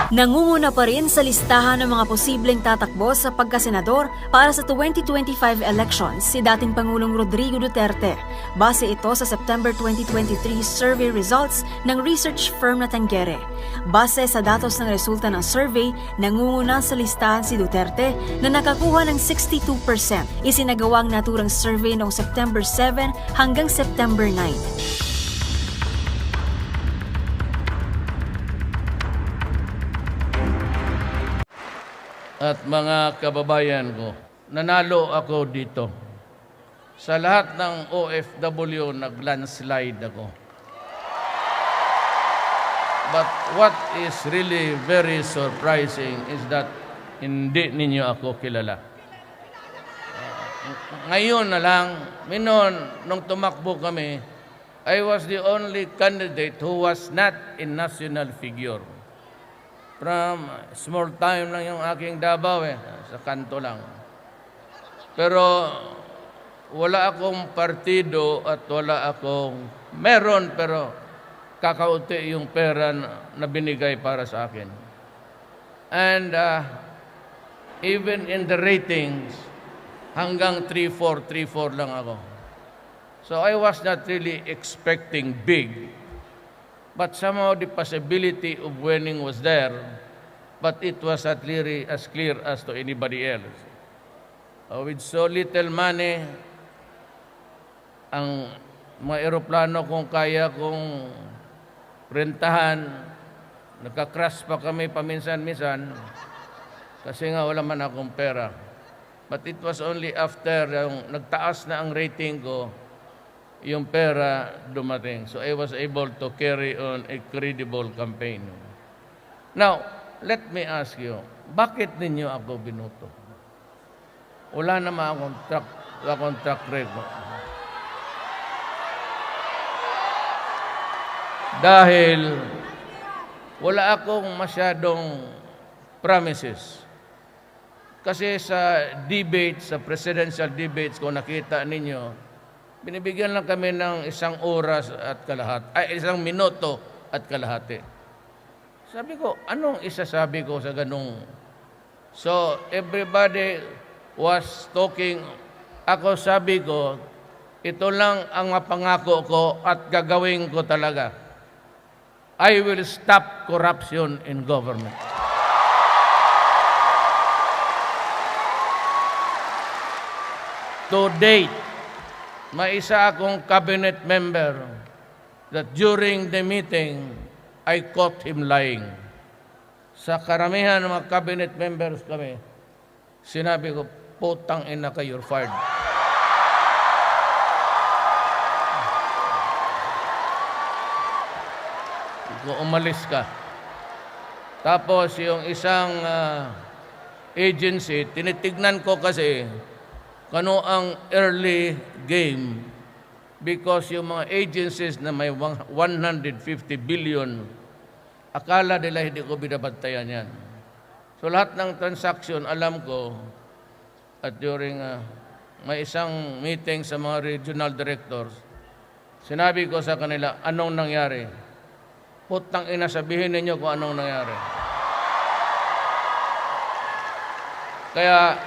Nangunguna pa rin sa listahan ng mga posibleng tatakbo sa pagkasenador para sa 2025 elections si dating Pangulong Rodrigo Duterte. Base ito sa September 2023 survey results ng research firm na Tangere. Base sa datos ng resulta ng survey, nangunguna sa listahan si Duterte na nakakuha ng 62%. Isinagawang naturang survey noong September 7 hanggang September 9. At mga kababayan ko, nanalo ako dito. Sa lahat ng OFW, nag-landslide ako. But what is really very surprising is that hindi ninyo ako kilala. Ngayon na lang, nung tumakbo kami, I was the only candidate who was not in national figure. From small time lang yung aking Davao sa kanto lang. Pero wala akong partido at wala akong, meron pero kakaunti yung pera na binigay para sa akin. And even in the ratings, hanggang 3-4 lang ako. So I was not really expecting big. But somehow the possibility of winning was there, but it was not really as clear as to anybody else. With so little money, ang mga eroplano kung kaya kong rentahan, nagka-crash pa kami paminsan-minsan, kasi nga wala man akong pera. But it was only after yung nagtaas na ang rating ko, yung pera dumating. So I was able to carry on a credible campaign. Now, let me ask you, bakit ninyo ako binuto? Wala naman akong track record. Dahil wala akong masyadong promises. Kasi sa debates, sa presidential debates, kung nakita ninyo, binibigyan lang kami ng 1 oras at kalahati, 1 minuto at kalahati. Sabi ko, anong isasabi ko sa ganung? So, everybody was talking. Ako sabi ko, ito lang ang mapangako ko at gagawin ko talaga. I will stop corruption in government. To date, may isa akong cabinet member that during the meeting, I caught him lying. Sa karamihan ng mga cabinet members kami, sinabi ko, putang ina ka, you're fired. Kung umalis ka. Tapos yung isang agency, tinitignan ko kasi kano ang early game because yung mga agencies na may 150 billion, akala nila hindi ko binabantayan yan. So lahat ng transaction, alam ko, at during may isang meeting sa mga regional directors, sinabi ko sa kanila, anong nangyari? Putang ina, sabihin ninyo kung anong nangyari. Kaya,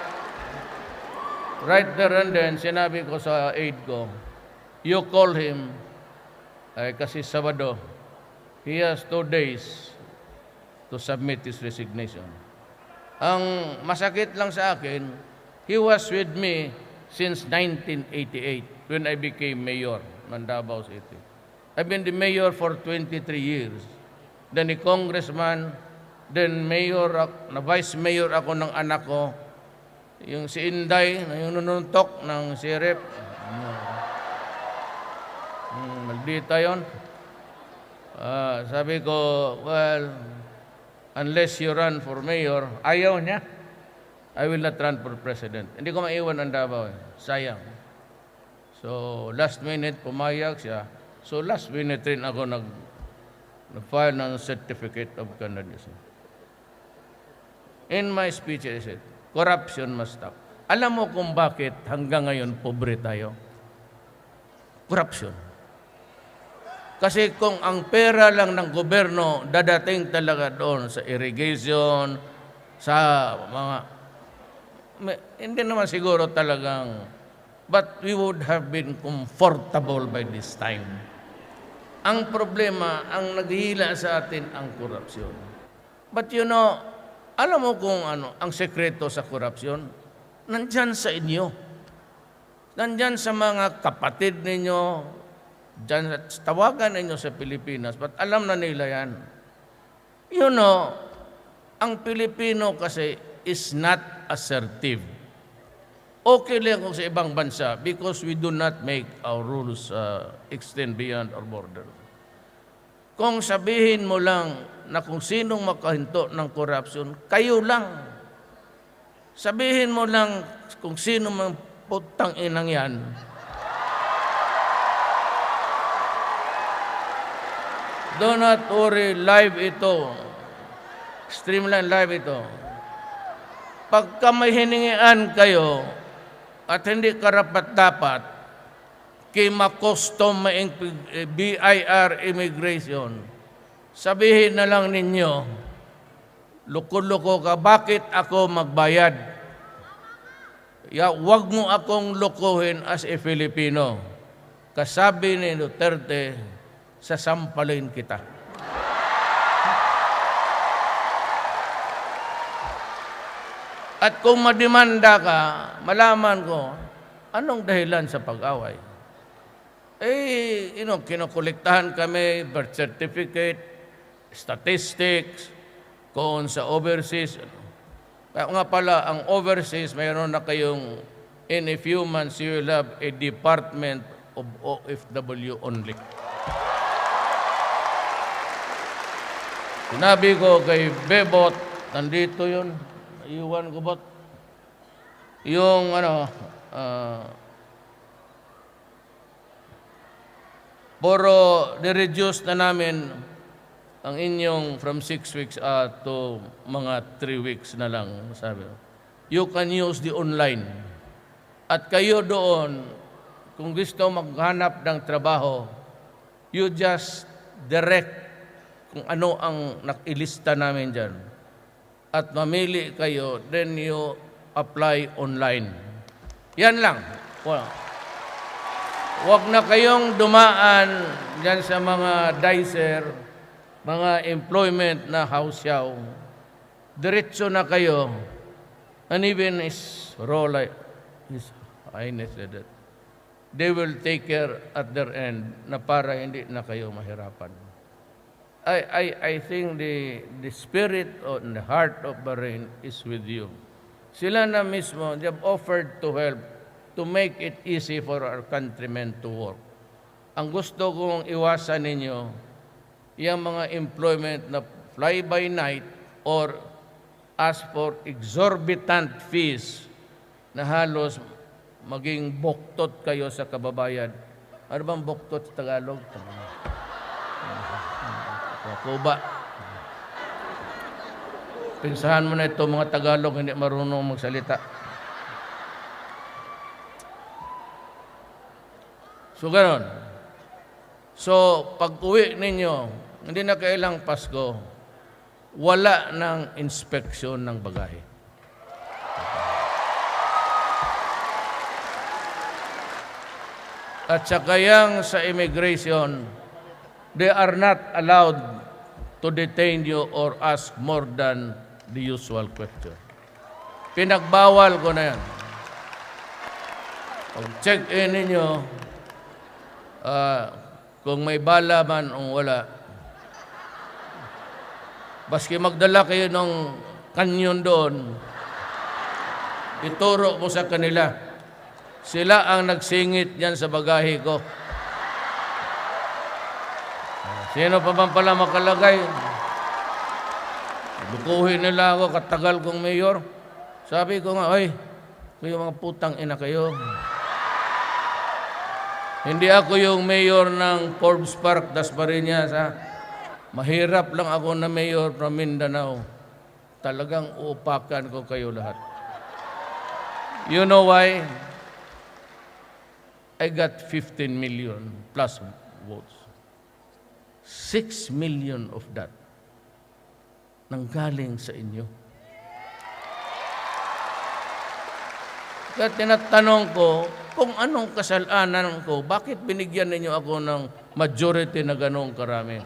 right there and then, sinabi ko sa aide ko, you call him, kasi Sabado, he has 2 days to submit his resignation. Ang masakit lang sa akin, he was with me since 1988 when I became mayor ng Davao City. I've been the mayor for 23 years. Then a congressman, then mayor, na vice mayor ako ng anak ko, yung si Inday, na yung nununtok ng sirip. Maldita yun. Sabi ko, well, unless you run for mayor, ayaw niya, I will not run for president. Hindi ko maiwan ang Davao. Sayang. So, last minute, pumayag siya. So, last minute rin ako nag-file ng certificate of candidacy. In my speech, I said, corruption must stop. Alam mo kung bakit hanggang ngayon pobre tayo? Corruption. Kasi kung ang pera lang ng gobyerno dadating talaga doon sa irrigation, sa mga, hindi naman siguro talagang, but we would have been comfortable by this time. Ang problema, ang naghihila sa atin ang korupsyon. But you know, alam mo kung ano, ang sekreto sa korupsyon? Nandyan sa inyo. Nandyan sa mga kapatid ninyo, dyan, tawagan ninyo sa Pilipinas, but alam na nila yan. You know, ang Pilipino kasi is not assertive. Okay lang kung sa ibang bansa because we do not make our rules extend beyond our border. Kung sabihin mo lang na kung sinong makahinto ng corruption, kayo lang. Sabihin mo lang kung sino mang putang inang yan, do not worry, live ito. Streamline live ito. Pagka may hiningian kayo at hindi karapat-dapat, kima custom BIR immigration, sabihin na lang ninyo, loko-loko ka, bakit ako magbayad? Wag mo akong lokohin as a Filipino. Kasabi ni Duterte, sasampalin kita. At kung mademanda ka, malaman ko, anong dahilan sa pag-away? Kinukolektahan kami, birth certificate, statistics, kung sa overseas. Kaya nga pala, ang overseas, mayroon na kayong, in a few months, you will have a department of OFW only. Sinabi ko kay Bebot, nandito yun, iwan ko bot, yung puro ni-reduce na namin ang inyong from 6 weeks to mga 3 weeks na lang, sabi. You can use the online. At kayo doon, kung gusto maghanap ng trabaho, you just direct kung ano ang nakilista namin dyan. At mamili kayo, then you apply online. Yan lang. Huwag na kayong dumaan dyan sa mga dicer, mga employment na house-yaw. Diretso na kayo. And even His Highness said that they will take care at their end na para hindi na kayo mahirapan. I think the spirit and the heart of Bahrain is with you. Sila na mismo, they have offered to help to make it easy for our countrymen to work. Ang gusto kong iwasan ninyo, yung mga employment na fly by night or ask for exorbitant fees na halos maging buktot kayo sa kababayan. Ano bang buktot sa Tagalog? Kuba. Pinsahan mo na ito, mga Tagalog, hindi marunong magsalita. So, gano'n. So, pag uwi ninyo, hindi na kailang Pasko, wala ng inspeksyon ng bagahe. At saka yang sa immigration, they are not allowed to detain you or ask more than the usual question. Pinagbawal ko na yan. Pag check-in ninyo, kung may bala man o wala, baski magdala kayo ng kanyon doon, ituro mo sa kanila. Sila ang nagsingit yan sa bagahe ko. Sino pa bang pala makalagay? Bukuhin nila ako, katagal kong mayor. Sabi ko nga, ay, kayo mga putang ina kayo. Hindi ako yung mayor ng Forbes Park, Dasmariñas, ha? Mahirap lang ako na mayor from Mindanao. Talagang uupakan ko kayo lahat. You know why? I got 15 million plus votes. 6 million of that nanggaling sa inyo. Kaya tinatanong ko, kung anong kasalanan ko, bakit binigyan ninyo ako ng majority na ganong karami?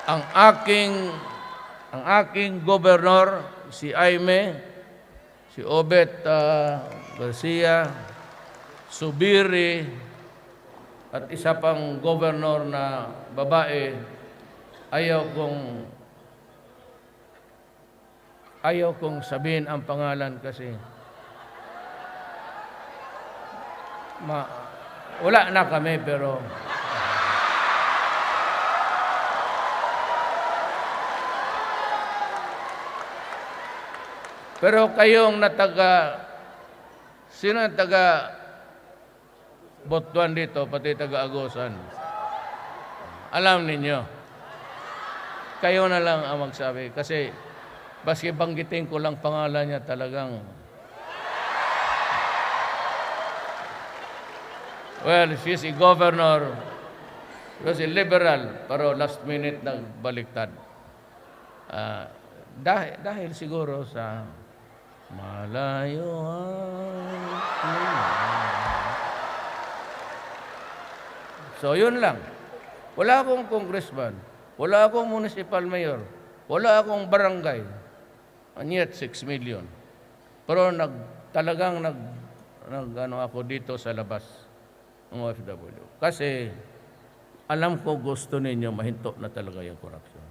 Ang aking gobernador, si Aime, si Obet Garcia, Subiri, at isa pang gobernador na babae, ayaw kong sabihin ang pangalan kasi wala na kami, pero kayong sino ang taga Botuan dito, pati taga Agusan? Alam ninyo. Kayo na lang ang magsabi. Kasi, baski banggitin ko lang pangalan niya talagang. Well, she's a governor. She's a liberal, pero last minute nagbaliktad. Dahil siguro sa malayo So, yun lang. Wala akong congressman, wala akong municipal mayor, wala akong barangay, and yet 6 million. Pero talagang ako dito sa labas ng OFW. Kasi alam ko gusto ninyo mahinto na talaga yung korupsyon.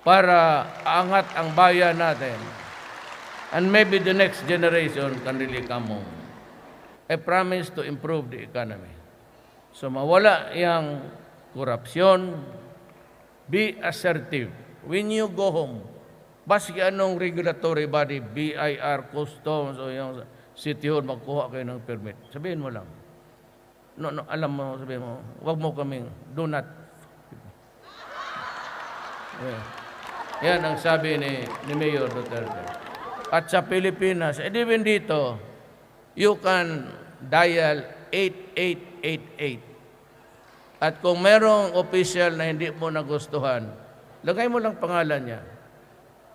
Para angat ang bayan natin, and maybe the next generation can really come home. I promise to improve the economy. So mawala yung korupsyon, be assertive. When you go home, baski anong regulatory body, BIR, customs, o yung city hall, magkuha kayo ng permit. Sabihin mo lang. No, alam mo, sabihin mo, wag mo kaming, do not. Yan ang sabi ni Mayor Duterte. At sa Pilipinas, even dito, you can dial 8888. At kung merong official na hindi mo nagustuhan, lagay mo lang pangalan niya.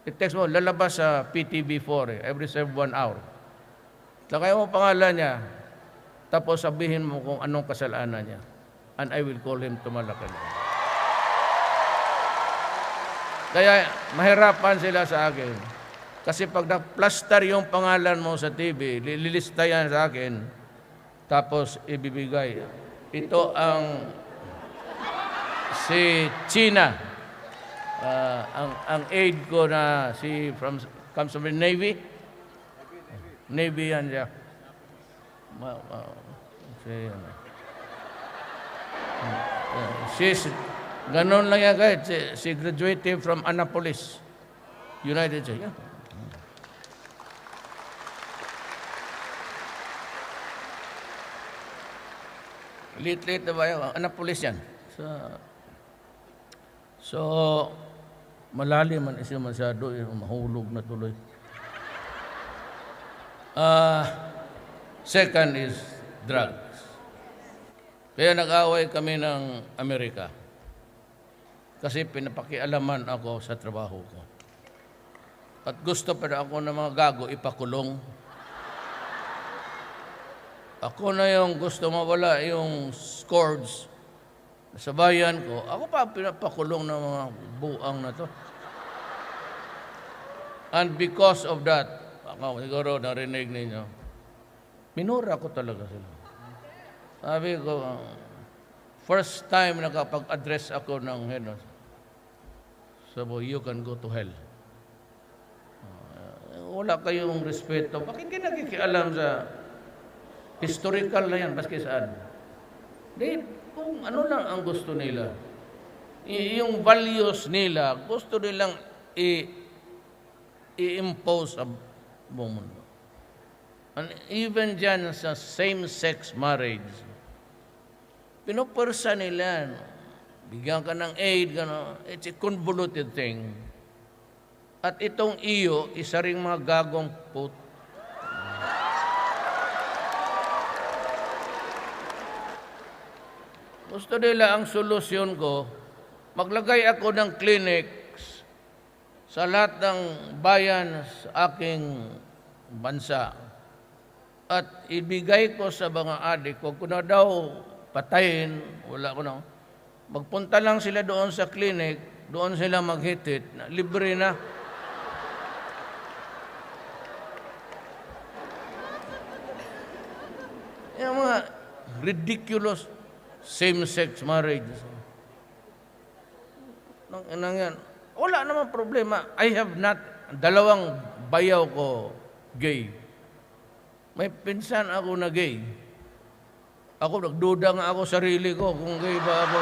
I-text mo, lalabas sa PTV4 every 1 hour. Lagay mo pangalan niya, tapos sabihin mo kung anong kasalanan niya. And I will call him to Malacanang. Kaya mahirapan sila sa akin. Kasi pag na-plaster yung pangalan mo sa TV, lilista yan sa akin, tapos ibibigay. Ito ang si China, ang aide ko na comes from the Navy. Navy yan siya. She's, ganon lang yan kahit. She graduated from Annapolis, United States. Yeah. Late na ba yun? Annapolis yan. So malalim man siya masyado, mahulog na tuloy. Second is drugs. Kaya nag-away kami ng Amerika. Kasi pinapakialaman ako sa trabaho ko. At gusto pa ako ng mga gago ipakulong. Ako na yung gusto mawala yung scourge sa bayan ko. Ako pa pinapakulong ng mga buang na to. And because of that, ako siguro narinig ninyo, minura ko talaga sila. Sabi ko, first time nakapag-address ako ng head, sabi, you can go to hell. Wala kayong respeto. Bakit hindi nakikialam sa historical na yan, baski saan? Dahil kung ano lang ang gusto nila, yung values nila, gusto nilang i-impose sa buong mundo. And even dyan sa same-sex marriage, pinupursa nila, bigyan ka ng aid, it's a convoluted thing. At itong iyo, isa ring mga gagong Gusto nila ang solusyon ko, maglagay ako ng clinics sa lahat ng bayan sa aking bansa. At ibigay ko sa mga adik ko, kung na daw patayin, wala ko na, magpunta lang sila doon sa clinic, doon sila maghitit, libre na. Yung mga ridiculous same-sex marriage. Nang yan, wala naman problema. I have not, dalawang bayaw ko gay. May pinsan ako na gay. Ako, nagduda nga ako sarili ko kung gay ba ako.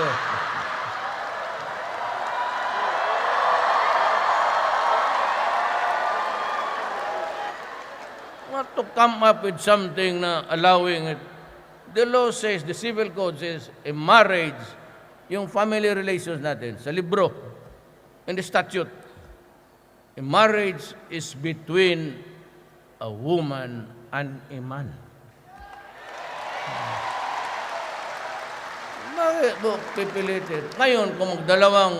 What to come up with something na allowing it. The law says, the civil code says, a marriage, yung family relations natin, sa libro, in the statute, a marriage is between a woman and a man. Bakit mo pipilitin? Ngayon, kung magdalawang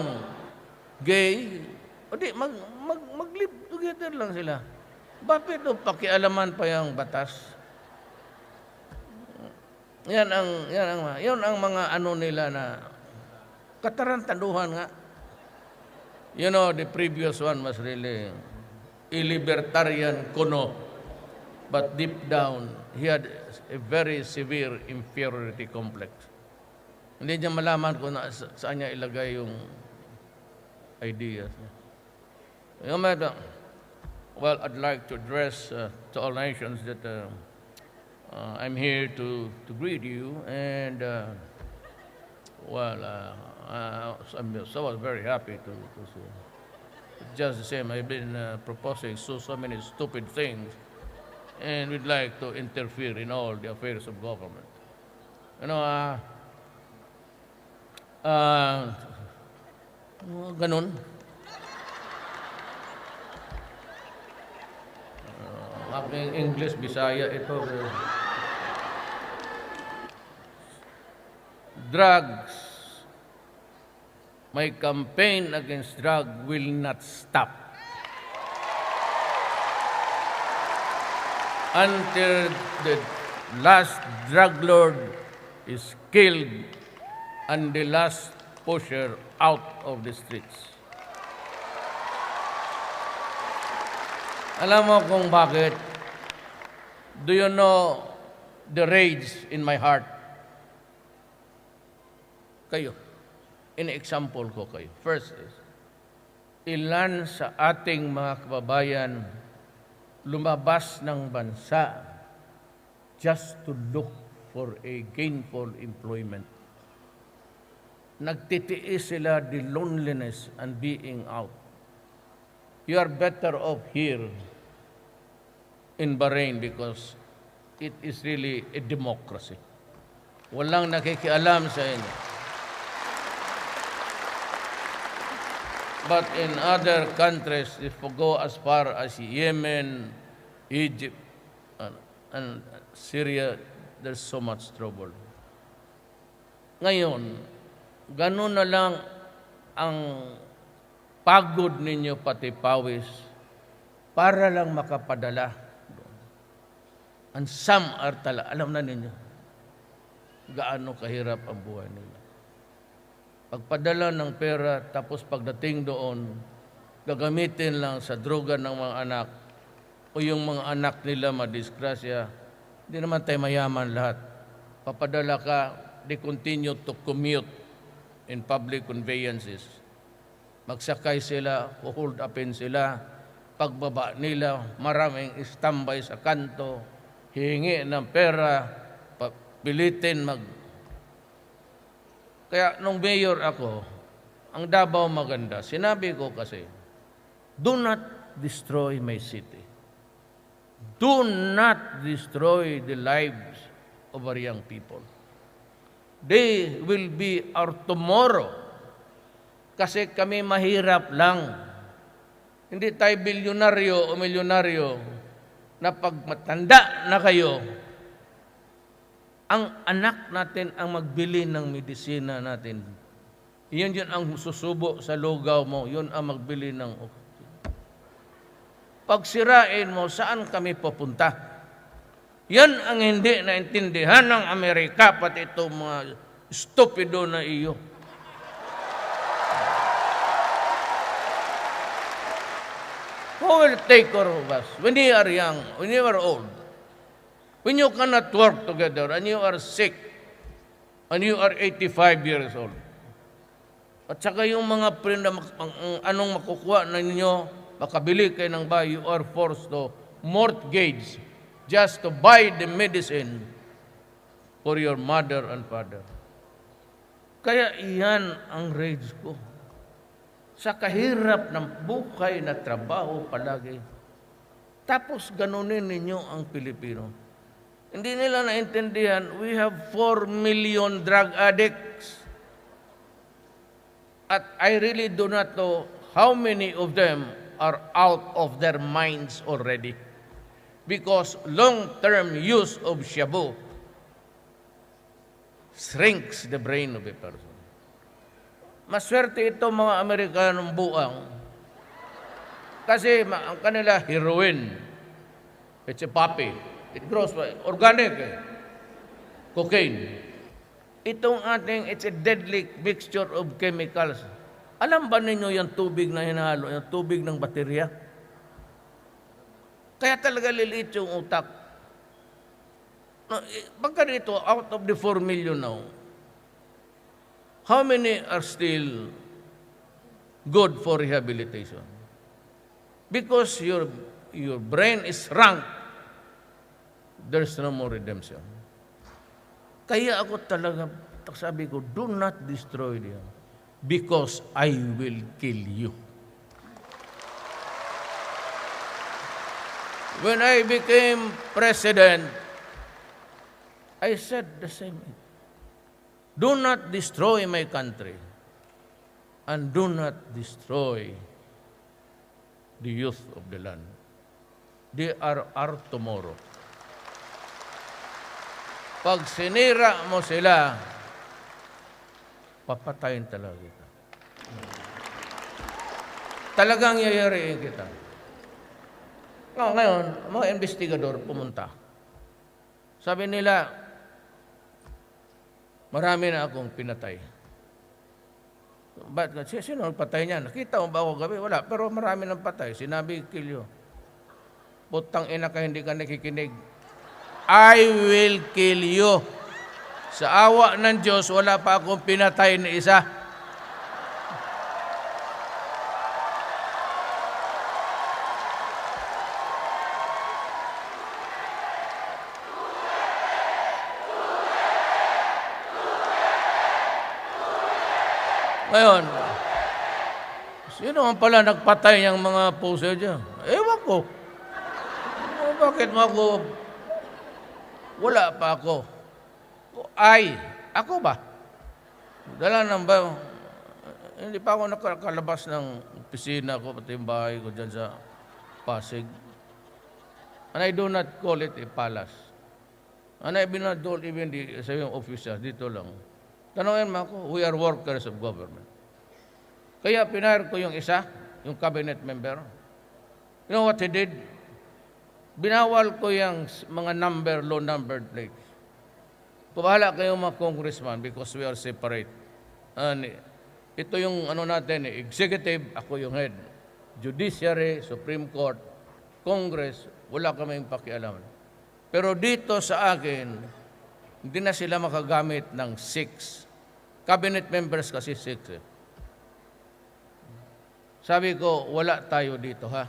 gay, o di, mag-live together lang sila. Bakit ito pakialaman pa yung batas? Yan ang mga ano nila na katarantaduhan nga. You know, the previous one was really a libertarian kuno. But deep down, he had a very severe inferiority complex. Hindi niya malaman kung saan niya ilagay yung ideas. You know, well, I'd like to address to all nations that I'm here to greet you, and so I was very happy to see. Just the same, I've been proposing so many stupid things, and we'd like to interfere in all the affairs of government. You know, ganun. Aking English, Bisaya, ito. Drugs. My campaign against drug will not stop until the last drug lord is killed and the last pusher out of the streets. Alam mo kung bakit? Do you know the rage in my heart? Kayo. In-example ko kayo. First is, ilan sa ating mga kababayan lumabas ng bansa just to look for a gainful employment. Nagtitiis sila the loneliness and being out. You are better off here in Bahrain because it is really a democracy. Walang nakikialam sa inyo. But in other countries, if we go as far as Yemen, Egypt, and Syria, there's so much trouble. Ngayon, ganun na lang ang pagod ninyo pati pawis para lang makapadala. And some are alam na ninyo, gaano kahirap ang buhay nila. Pagpadala ng pera, tapos pagdating doon, gagamitin lang sa droga ng mga anak o yung mga anak nila madisgrasya. Hindi naman tayo mayaman lahat. Papadala ka, they continue to commute in public conveyances. Magsakay sila, hold upin sila, pagbaba nila, maraming istambay sa kanto, hihingi ng pera, pilitin Kaya nung mayor ako, ang Davao maganda, sinabi ko kasi, do not destroy my city. Do not destroy the lives of our young people. They will be our tomorrow. Kasi kami mahirap lang. Hindi tayo bilyonaryo o milyonaryo na pag matanda na kayo, Ang anak natin ang magbili ng medisina natin. Yun ang susubo sa lugaw mo. Yun ang magbili ng oxygen. Pag sirain mo, saan kami pupunta? Yan ang hindi naintindihan ng Amerika, pati itong mga stupido na iyo. Who will take care of us when you are young, when you are old? When you cannot work together and you are sick and you are 85 years old. At saka yung mga anong makukuha na ninyo, makabili kayo ng bahay, you are forced to mortgage just to buy the medicine for your mother and father. Kaya iyan ang rage ko. Sa kahirap ng buhay na trabaho palagi. Tapos ganunin ninyo ang Pilipino. Hindi nila naintindihan, we have 4 million drug addicts. At I really do not know how many of them are out of their minds already. Because long-term use of shabu shrinks the brain of a person. Maswerte ito mga Amerikanong buang. Kasi ang kanila heroin. It's a poppy. It grows organic. Cocaine. Itong ating, it's a deadly mixture of chemicals. Alam ba ninyo yung tubig na hinahalo, yung tubig ng baterya? Kaya talaga liliit yung utak. Pagka dito, out of the 4 million now, how many are still good for rehabilitation? Because your brain is shrunk, there's no more redemption. Kaya ako talaga, sabi ko, do not destroy them because I will kill you. When I became president, I said the same. Do not destroy my country and do not destroy the youth of the land. They are our tomorrow. Pag sinira mo sila, papatayin talaga kita. Talagang yayariin kita. Ngayon, mga investigador pumunta. Sabi nila, marami na akong pinatay. Ba't? Sino nagpatay niya? Nakita mo ba ako gabi? Wala. Pero marami nang patay. Sinabi, kill you. Putang ina ka, hindi ka nakikinig. I will kill you. Sa awa ng Diyos, wala pa akong pinatay na isa. Ngayon, sino ang pala nagpatay ng mga puso dyan? Ewan ko. Bakit mo ako? Wala pa ako. Ako ba? Dala nang ba? Hindi pa ako nakakalabas ng opisina ko, pati yung bahay ko dyan sa Pasig. And I do not call it a palace. And I do not even sa yung officials, dito lang. Tanungin mo ako, we are workers of government. Kaya pinahir ko yung isa, yung cabinet member. You know what he did? Binawal ko yung mga low numbered plates. Pabahala kayo mga congressman because we are separate. And ito yung natin, executive, ako yung head. Judiciary, Supreme Court, Congress, wala kaming pakialam. Pero dito sa akin, hindi na sila makagamit ng 6. Cabinet members kasi 6. Sabi ko, wala tayo dito ha.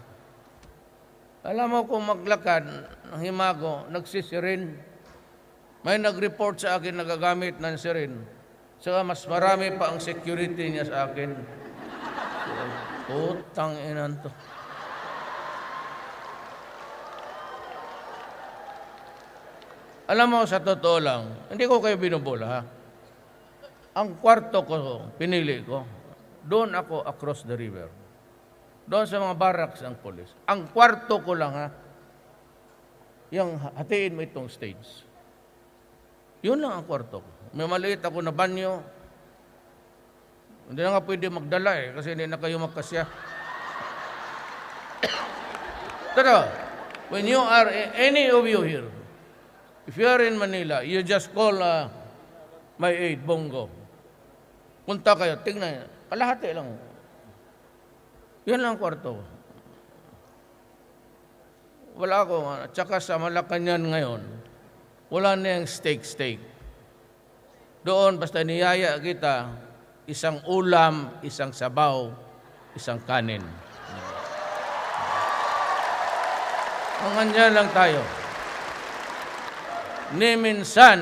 Alam mo kung maglakad ng himago, nagsisirin. May nag-report sa akin nagagamit ng sirin. Saka mas marami pa ang security niya sa akin. Putang inan to. Alam mo, sa totoo lang, hindi ko kayo binubola ha. Ang kwarto ko, pinili ko, doon ako across the river. Doon sa mga barracks ng polis. Ang kwarto ko lang ha, yung hatiin mo itong stage. Yun lang ang kwarto ko. May maliit ako na banyo. Hindi na nga pwede magdala kasi hindi na kayo magkasya. Pero, when you are, any of you here, if you are in Manila, you just call my aid, Bongo. Punta kayo, tingnan, kalahati lang. Yan lang ang kwarto. Wala ako, at saka sa Malacanang ngayon, wala na yung steak. Doon, basta niyaya kita, isang ulam, isang sabaw, isang kanin. Hanggang lang tayo. Ni minsan,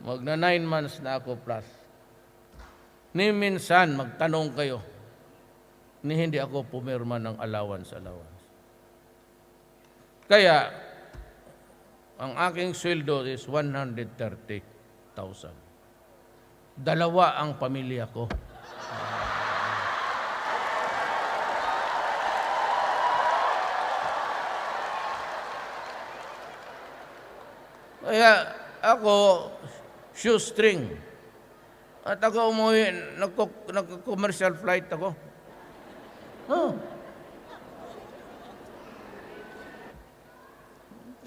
magna 9 months na ako plus. Ni minsan, magtanong kayo, ni hindi ako pumirma ng allowance. Kaya, ang aking sweldo is 130,000. Dalawa ang pamilya ko. Kaya ako, shoestring. At ako umuwi, nagko-commercial flight ako. Oh.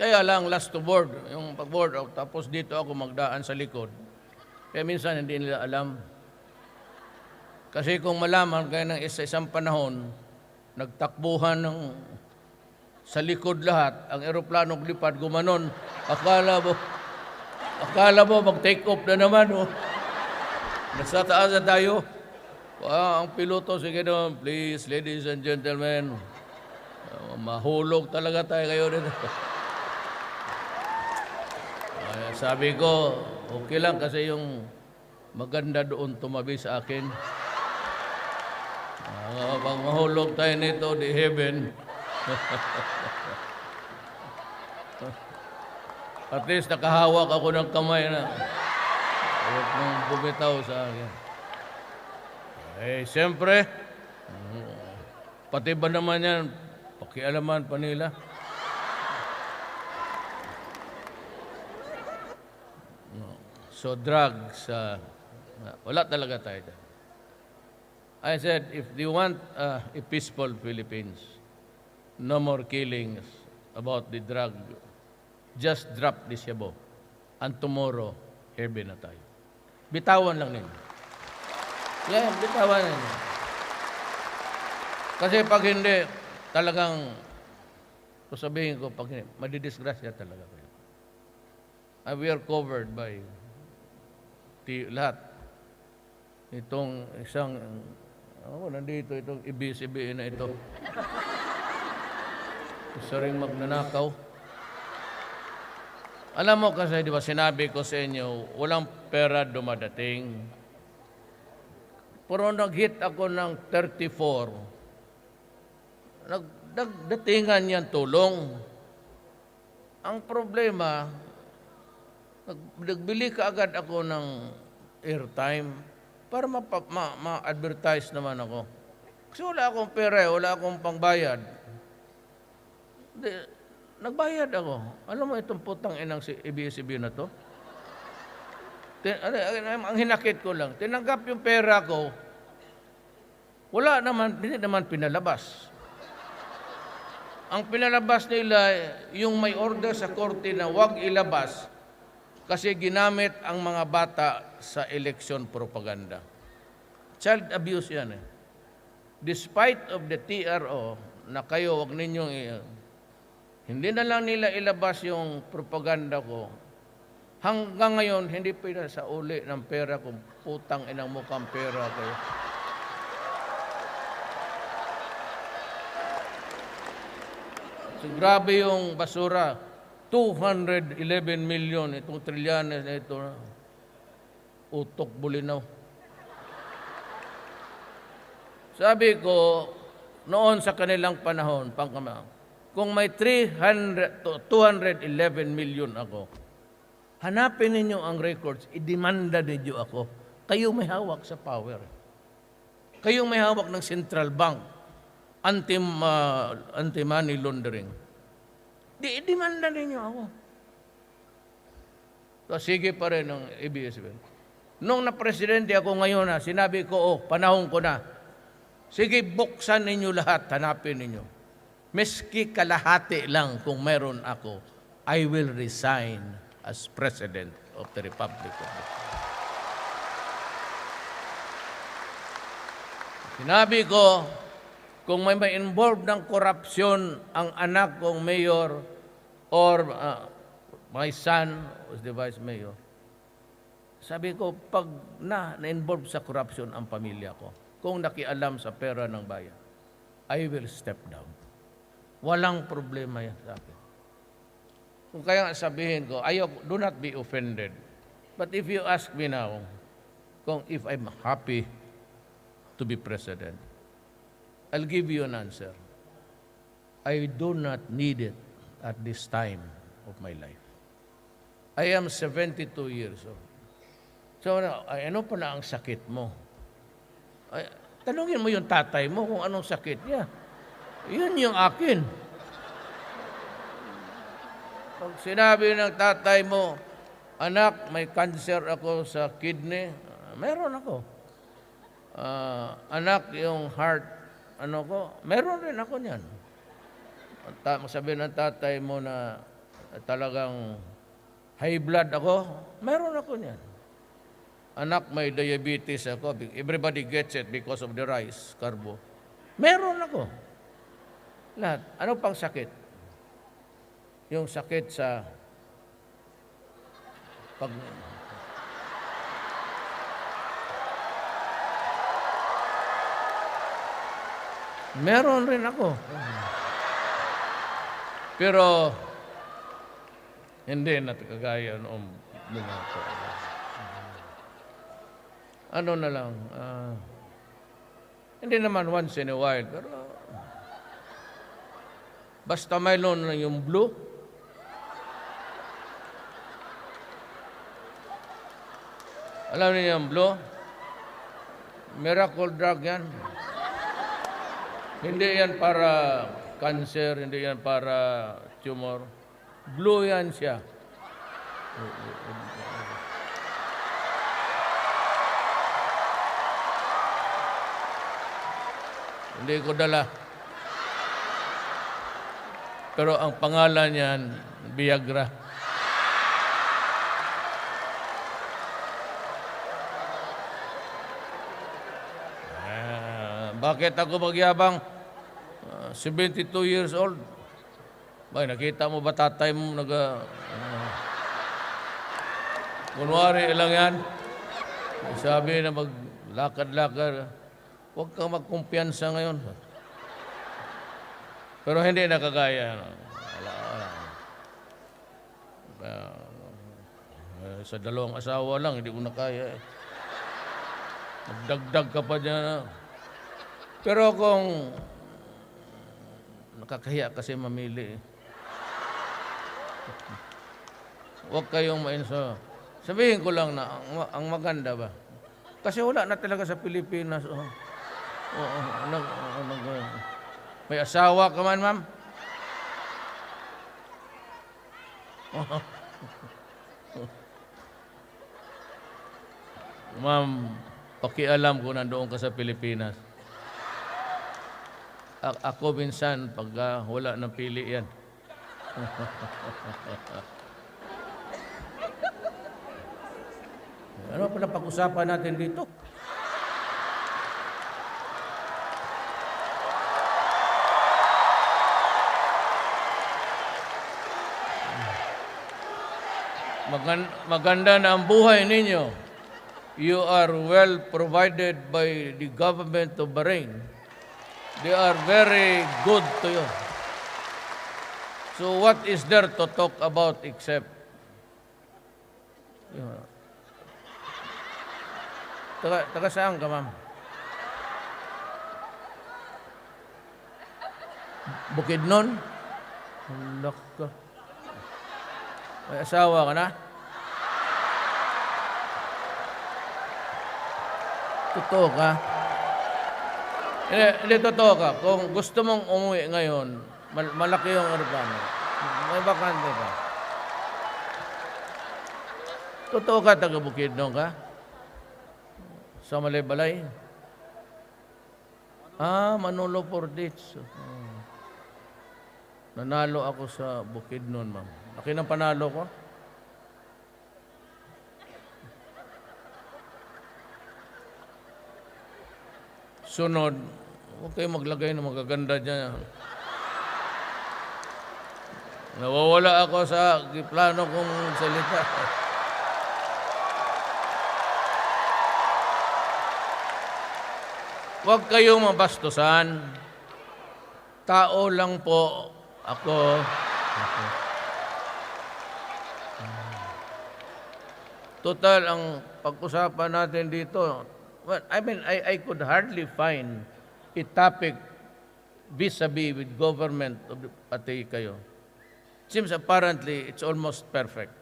Kaya lang, last to board, yung pag-board out, tapos dito ako magdaan sa likod. Kaya minsan hindi nila alam. Kasi kung malaman kaya ng isang panahon, nagtakbuhan sa likod lahat, ang eroplano lipad, gumanon, akala mo mag-take off na naman. Oh. Nasa taas na tayo. Ang piloto, sige naman, please, ladies and gentlemen, mahulog talaga tayo kayo dito. Sabi ko, okay lang kasi yung maganda doon tumabi sa akin. Pag mahulog tayo nito, di heaven. At least nakahawak ako ng kamay na huwag mong bumitaw sa akin. Siyempre, pati ba naman yan, pakialaman pa nila. So drugs, wala talaga tayo dyan. I said, if you want a peaceful Philippines, no more killings about the drug, just drop this yabo. And tomorrow, heaven na tayo. Bitawan lang ninyo. Yeah, bitawan ninyo. Kasi pag hindi, talagang, sabihin ko, pag hindi, madidisgrasya talaga kayo. And we are covered by lahat. Itong isang, nandito itong ibis-ibi na ito. Isa ring magnanakaw. Alam mo kasi, di ba, sinabi ko sa inyo, walang pera dumadating. Pero nag-hit ako ng 34. Nagdatingan yan tulong. Ang problema, nagbili ka agad ako ng airtime para ma-advertise naman ako. Kasi wala akong pera, wala akong pangbayad. Nagbayad ako. Alam mo itong putang inang si ABS-CBN na to? Ang hinakit ko lang, tinanggap yung pera ko, wala naman, hindi naman pinalabas. Ang pinalabas nila, yung may order sa korte na huwag ilabas, kasi ginamit ang mga bata sa election propaganda. Child abuse yan eh. Despite of the TRO, na kayo, wag ninyong, hindi na lang nila ilabas yung propaganda ko. Hanggang ngayon, hindi pa sa uli ng pera kung putang inang mukhang pera kayo. So, grabe yung basura. 211 million, itong trilyanes na ito, utok bulinaw. Sabi ko, noon sa kanilang panahon, kung may 211 million ako, hanapin ninyo ang records, idemanda ninyo ako. Kayo may hawak sa power. Kayo may hawak ng central bank, anti-money laundering. Di-demanda ninyo ako. So, sige pa rin ng ABS-CBN. Nung na-presidente ako ngayon sinabi ko, panahon ko na, sige, buksan ninyo lahat, hanapin ninyo. Meski kalahati lang kung meron ako, I will resign as President of the Republic of the Philippines. Sinabi ko, kung may involved ng korupsyon ang anak kong mayor or my son was the vice mayor, sabi ko, pag na-involved sa korupsyon ang pamilya ko, kung nakialam sa pera ng bayan, I will step down. Walang problema yan sa akin. Kung kaya nga sabihin ko, do not be offended. But if you ask me now, kung if I'm happy to be president, I'll give you an answer. I do not need it at this time of my life. I am 72 years old. So, ano pala ang sakit mo? Tanungin mo yung tatay mo kung anong sakit niya. Yun yung akin. Pag sinabi ng tatay mo, anak, may cancer ako sa kidney, meron ako. Anak, yung heart, meron rin ako niyan. Sabi ng tatay mo na talagang high blood ako, meron ako niyan. Anak, may diabetes ako. Everybody gets it because of the rice, carbo. Meron ako. Lahat. Ano pang sakit? Yung sakit sa meron rin ako. Pero hindi na kagaya noong mga ko. Ano na lang, hindi naman once in a while, pero basta mayroon na yung blue, alam niyo yung blue? Miracle drug yan. Hindi yan para cancer, hindi yan para tumor. Blue yan siya. Hindi ko dala. Pero ang pangalan niyan, Viagra. Bakit ako magyabang? 72 years old. Bay, nakita mo ba tatay mo kunwari lang yan. Sabi na maglakad-lakad. Huwag kang magkumpiyansa ngayon. Pero hindi nakagaya. Sa dalawang asawa lang, hindi ko na kaya. Magdagdag ka pa dyan. Pero kung nakakahiya kasi mamili. Huwag kayong mainso. Sabihin ko lang na ang maganda ba? Kasi wala na talaga sa Pilipinas. May asawa ka man, ma'am? Ma'am, pakialam ko nandoon ka sa Pilipinas. Ako minsan, pag wala ng pili yan. Ano pa na pag-usapan natin dito? Maganda na ang buhay ninyo. You are well provided by the government of Bahrain. They are very good to you. So what is there to talk about except taga saan ka, ma'am? Bukidnon? Hulak ka. May asawa ka na? Totoo ka? Hindi totoo ka. Kung gusto mong umuwi ngayon, malaki yung aeroplano. May bakante ka. Totoo ka, taga Bukidnon ka? Sa Malay-Balay? Manolo Portich. Nanalo ako sa Bukidnon, ma'am. Laki ng panalo ko. Sunod, huwag kayo maglagay ng magaganda dyan. Nawawala ako sa plano kong salita. Huwag kayong mabastusan. Tao lang po ako. Total, ang pag-usapan natin dito, well, I could hardly find a topic vis-a-vis with government of the pati kayo. Seems apparently it's almost perfect.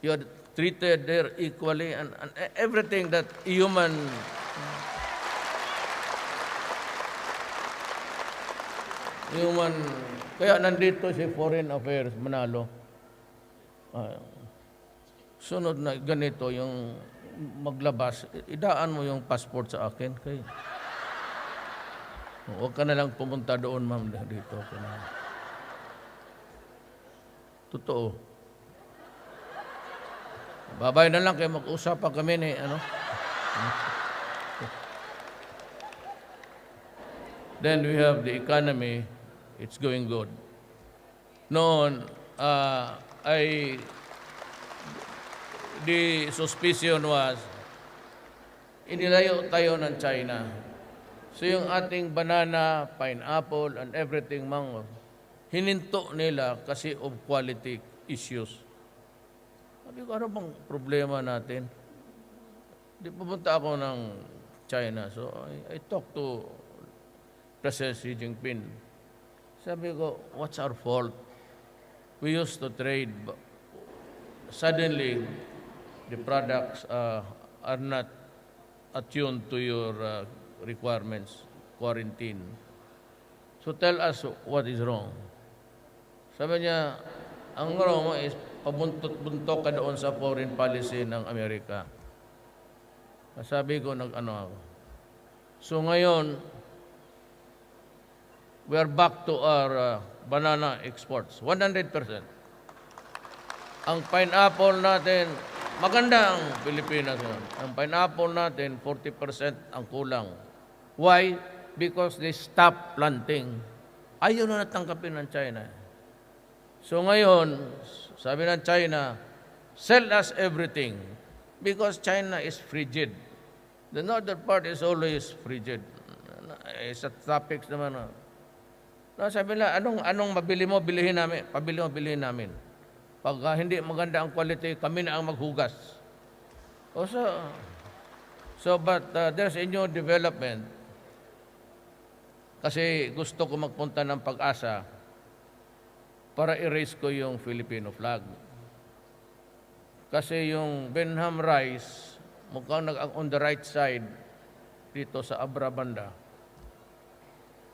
You are treated there equally and everything that human kaya nandito si Foreign Affairs Manalo. Sunod na ganito yung maglabas, idaan mo yung passport sa akin. Kay huwag ka na lang pumunta doon, ma'am, dito. Totoo. Babay na lang kayo, mag-usap pa kami ni, Then we have the economy, it's going good. Noon, the suspicion was, inilayo tayo ng China. So yung ating banana, pineapple, and everything mango, hininto nila kasi of quality issues. Sabi ko, ano bang problema natin? Di pumunta ako ng China. So I talked to President Xi Jinping. Sabi ko, what's our fault? We used to trade. But suddenly, the products are not attuned to your requirements, quarantine. So tell us what is wrong. Sabi niya, ang wrong mo is pabuntot-buntok ka doon sa foreign policy ng Amerika. Sabi ko, nag-ano ako. So ngayon, we are back to our banana exports, 100%. Ang pineapple natin, maganda ang Pilipinas. Ang pineapple natin, 40% ang kulang. Why? Because they stopped planting. Ayaw na natangkapin ng China. So ngayon, sabi ng China, sell us everything because China is frigid. The northern part is always frigid. Sa topics naman. Sabi nila, anong mabili mo, bilihin namin. Pabili mo, bilihin namin. Pag hindi maganda ang quality, kami na ang maghugas. But there's a new development. Kasi gusto ko magpunta ng Pag-asa para erase ko yung Filipino flag. Kasi yung Benham Rice, mukhang on the right side dito sa Abra Banda.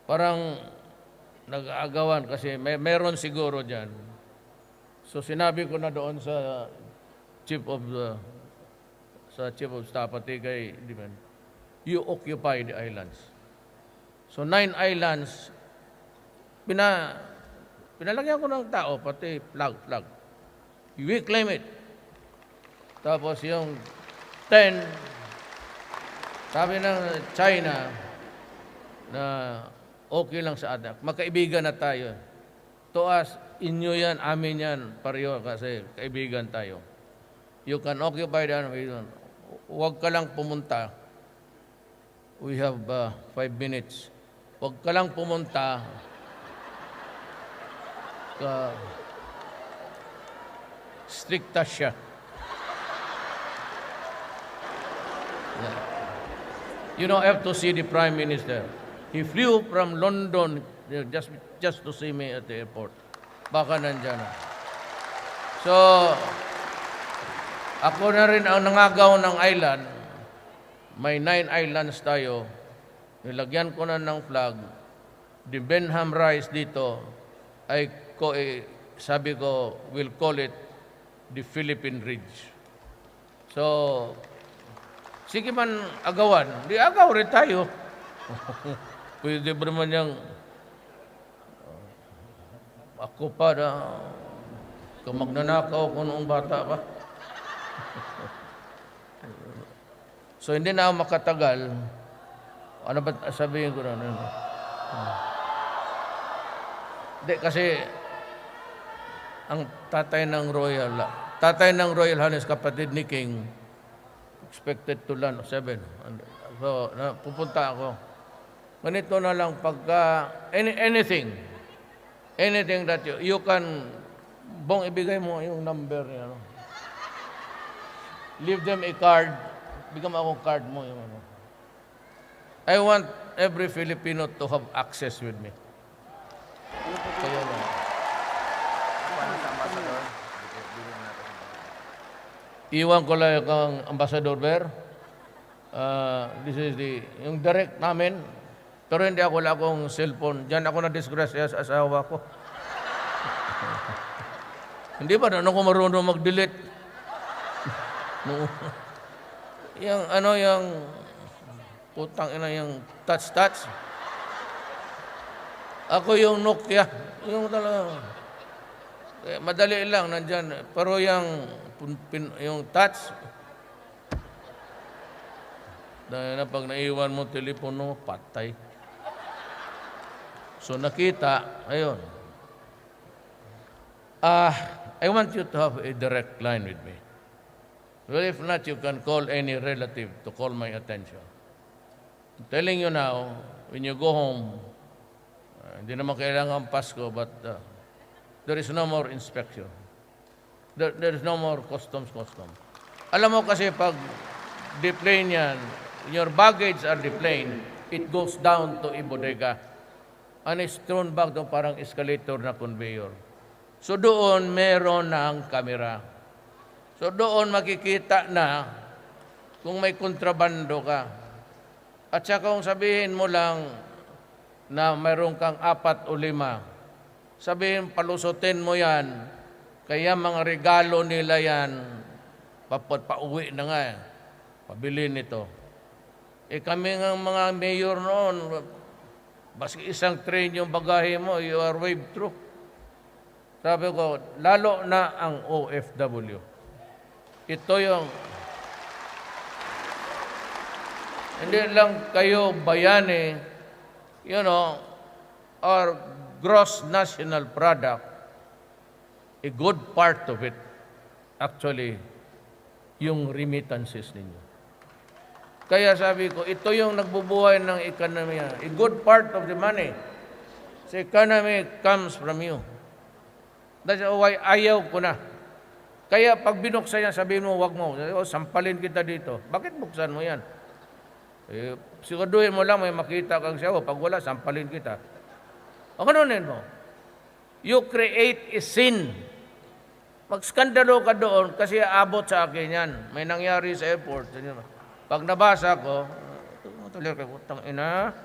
Parang nag-aagawan kasi meron siguro dyan. So sinabi ko na doon sa Chief of Staff pati kay Diman, you occupy the islands. So 9 islands, pinalagyan ko ng tao, pati flag. We claim it. Tapos yung 10, sabi ng China na okay lang sa atin. Magkaibigan na tayo. To us, inyo yan, amin yan, pareho kasi kaibigan tayo. You can occupy that. Huwag ka lang pumunta. We have 5 minutes. Huwag ka lang pumunta. Stricta siya. You know, I have to see the Prime Minister. He flew from London just to see me at the airport. Baka nandyan na. So, ako na rin ang nangagaw ng island. May 9 islands tayo. Nilagyan ko na ng flag. The Benham Rice dito, sabi ko, we'll call it the Philippine Ridge. So, sige man agawan, di agaw rin tayo. Pwede ba naman yung ako pa na kung magnanakaw ko noong bata pa. So, hindi na ako makatagal. Ano ba sabihin ko na? Hindi, kasi ang tatay ng Royal Highness, kapatid ni King, expected to land 7. So, pupunta ako. Ganito na lang pagka anything that you can, Bong, ibigay mo yung number niya. No? Leave them a card. Bigyan mo akong card mo. Yung, ano. I want every Filipino to have access with me. Kaya lang. Iwan ko lang kang Ambassador Ber. This is yung direct namin. Pero hindi ako, wala akong cellphone. Diyan ako na-disgrasya sa asawa ko. Hindi ba? Ano ko marunong mag-delete? No. Yung putang ina, yung touch. Ako yung Nokia. Yung talaga. Madali lang, nandyan. Pero yung touch, dahil na pag naiwan mo telepono, patay. So nakita, ayun. I want you to have a direct line with me. Well, if not, you can call any relative to call my attention. I'm telling you now, when you go home, hindi naman kailangan Pasko, but there is no more inspection. There is no more customs. Alam mo kasi pag deplane yan, your baggage are deplaned, it goes down to a bodega. And it's thrown back to parang escalator na conveyor. So doon meron ng kamera. So doon makikita na kung may kontrabando ka. At saka kung sabihin mo lang na mayroon kang 4 o 5, sabihin palusutin mo yan, kaya mga regalo nila yan, pauwi na nga, pabili nito. Kami ng mga mayor noon, baski isang train yung bagahe mo, you are waved through. Sabi ko, lalo na ang OFW. Ito yung, hindi lang kayo bayani, our gross national product, a good part of it, actually, yung remittances ninyo. Kaya sabi ko, ito yung nagbubuhay ng ekonomiya. A good part of the money sa economy comes from you. That's why ayaw ko na. Kaya pag binuksan yan, sabihin mo, wag mo. Sampalin kita dito. Bakit buksan mo yan? Siguraduhin mo lang may makita kang siya. Pag wala, sampalin kita. O kanunin mo? You create a sin. Mag-skandalo ka doon kasi abot sa akin yan. May nangyari sa airport. Pag nabasa ko, tuloy ka, utang ina,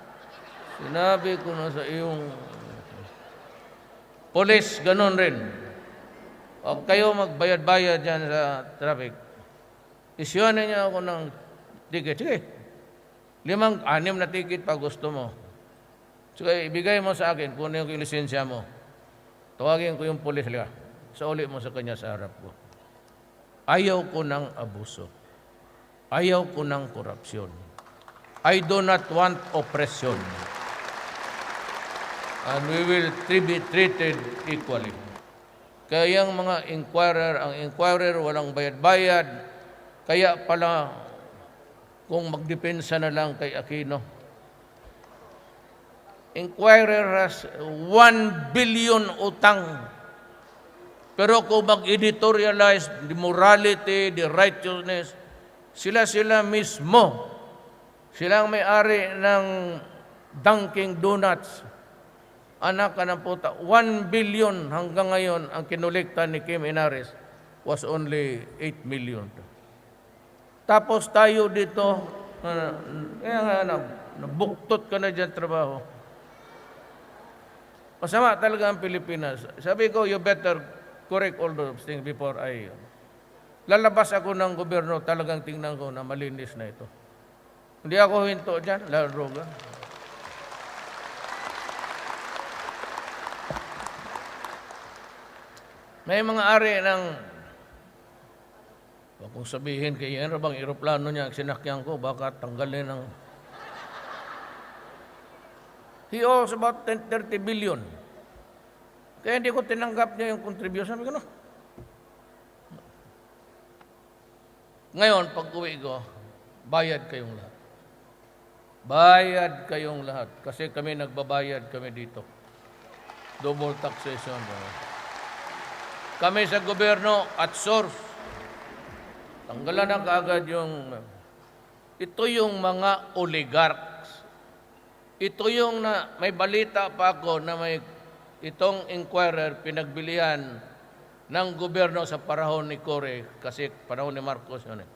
sinabi ko na sa iyong police, ganun rin. O kayo magbayad-bayad dyan sa traffic. Isyuan niya ako ng ticket. Sige, 5, 6 na ticket pag gusto mo. Sige, ibigay mo sa akin, kunin ko yung lisensya mo. Tawagin ko yung police. Sauli mo sa kanya sa harap ko. Ayaw ko ng abuso. Ayaw ko ng korupsyon. I do not want oppression. And we will be treated equally. Kaya yung mga ang inquirer walang bayad-bayad, kaya pala kung magdepensa na lang kay Aquino. Inquirer has 1 billion utang. Pero kung mag-editorialize the morality, the righteousness, sila mismo, silang may-ari ng Dunkin' Donuts. Anak ka ng puta, 1 billion hanggang ngayon ang kinulikta ni Kim Inares was only 8 million. Tapos tayo dito, nabuktot ka na dyan trabaho. Masama talaga ang Pilipinas. Sabi ko, you better correct all those things before I... lalabas ako ng gobyerno, talagang tingnan ko na malinis na ito. Hindi ako hinto dyan, droga. May mga ari ng, huwag kong sabihin kay yan, bang aeroplano niya, sinakyan ko, baka tanggalin ng... He owes about 30 billion. Kaya hindi ko tinanggap niya yung contribution. Sabi ko, no. Ngayon, pag uwi ko, bayad kayong lahat. Bayad kayong lahat. Kasi kami nagbabayad kami dito. Double taxation. Kami sa gobyerno at source. Tanggalan na kaagad yung... Ito yung mga oligarchs. Ito yung may balita pa ako na may itong inquirer pinagbilihan ng gobyerno sa panahon ni Cory, kasi panahon ni Marcos yun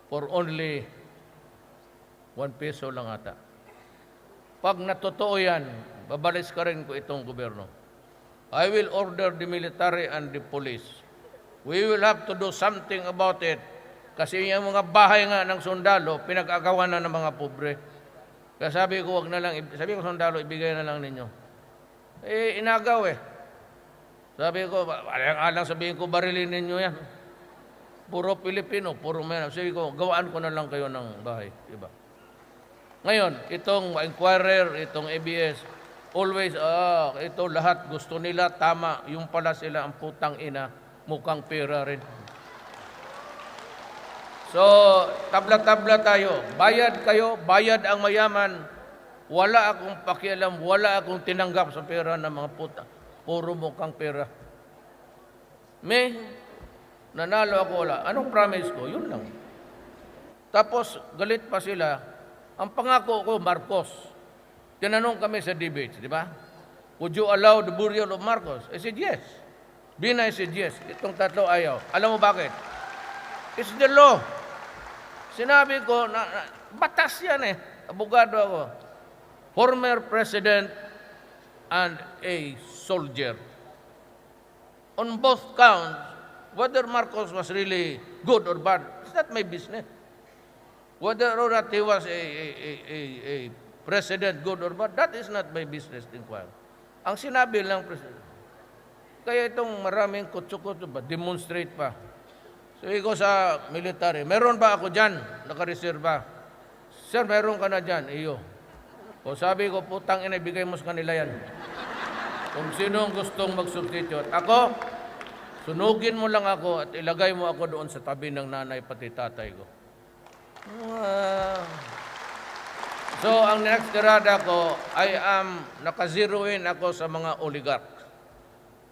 for only 1 peso lang ata. Pag natotoo yan, babalis ka rin ko itong gobyerno. I will order the military and the police. We will have to do something about it. Kasi yung mga bahay nga ng sundalo, pinag-agawan na ng mga pobre. Kaya sabi ko, sabi ko sundalo, ibigay na lang ninyo. Inagaw eh. Sabi ko, alang sabihin ko, barilin ninyo yan. Puro Pilipino, puro Mena. Sabi ko, gawaan ko na lang kayo ng bahay. Diba? Ngayon, itong inquirer, itong ABS, always, ito lahat gusto nila, tama. Yung pala sila, ang putang ina, mukhang pera rin. So, tabla-tabla tayo. Bayad kayo, bayad ang mayaman. Wala akong pakialam, wala akong tinanggap sa pera ng mga puta. Puro mukhang pera. May nanalo ako, wala. Anong promise ko? Yun lang. Tapos, galit pa sila. Ang pangako ko, Marcos. Tinanong kami sa debates, di ba? Would you allow the burial of Marcos? I said, yes. Binay said, yes. Itong tatlo ayaw. Alam mo bakit? It's the law. Sinabi ko, batas yan eh. Abogado ako. Former president and a soldier. On both counts, whether Marcos was really good or bad, it's not my business. Whether or not he was a president, good or bad, that is not my business to inquire. Ang sinabi lang, president. Kaya itong maraming kutsu-kutsu ba, demonstrate pa. Sabi ko sa military, meron ba ako dyan? Nakareserva. Sir, meron ka na dyan? Iyo. O sabi ko, putang ina, ibigay mo sa kanila yan. Kung sinong gustong mag-substitute. Ako, sunugin mo lang ako at ilagay mo ako doon sa tabi ng nanay pati tatay ko. So, ang next tirada ko, naka-zeroin ako sa mga oligarchs.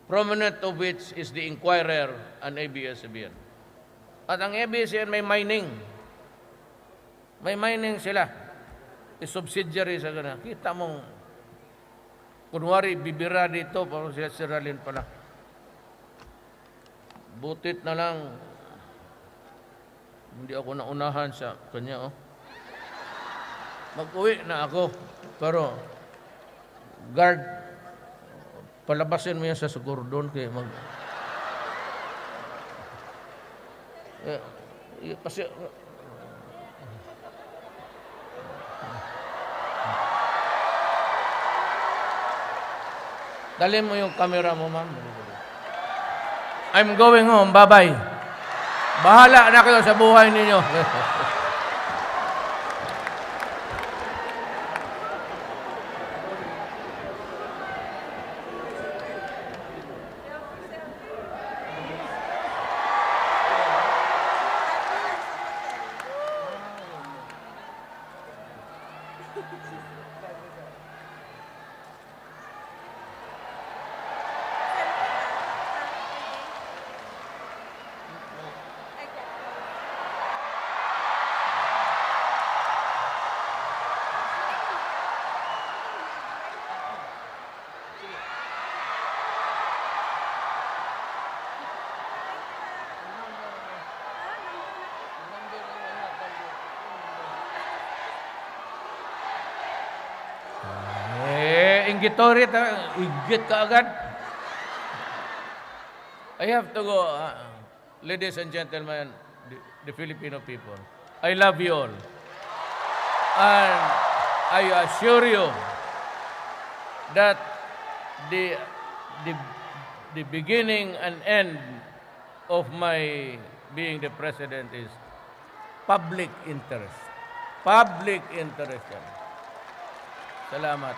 Prominent of which is the Inquirer and ABS-CBN. At ang ABS-CBN may mining. May mining sila. I-subsidiary sa gana. Kita mong, kunwari, bibira dito, parang sila siralin pala. Butit na lang, hindi ako naunahan sa kanya, oh. Mag-uwi na ako, pero, guard, palabasin mo yan sa sigurdon, kaya kasi, dali mo yung camera mo, ma'am. I'm going home. Bye-bye. Bahala na kayo sa buhay ninyo. Inggitory, igit ka agad. I have to go. ladies and gentlemen, the Filipino people, I love you all. And I assure you that the beginning and end of my being the president is public interest. Public interest yan. Salamat.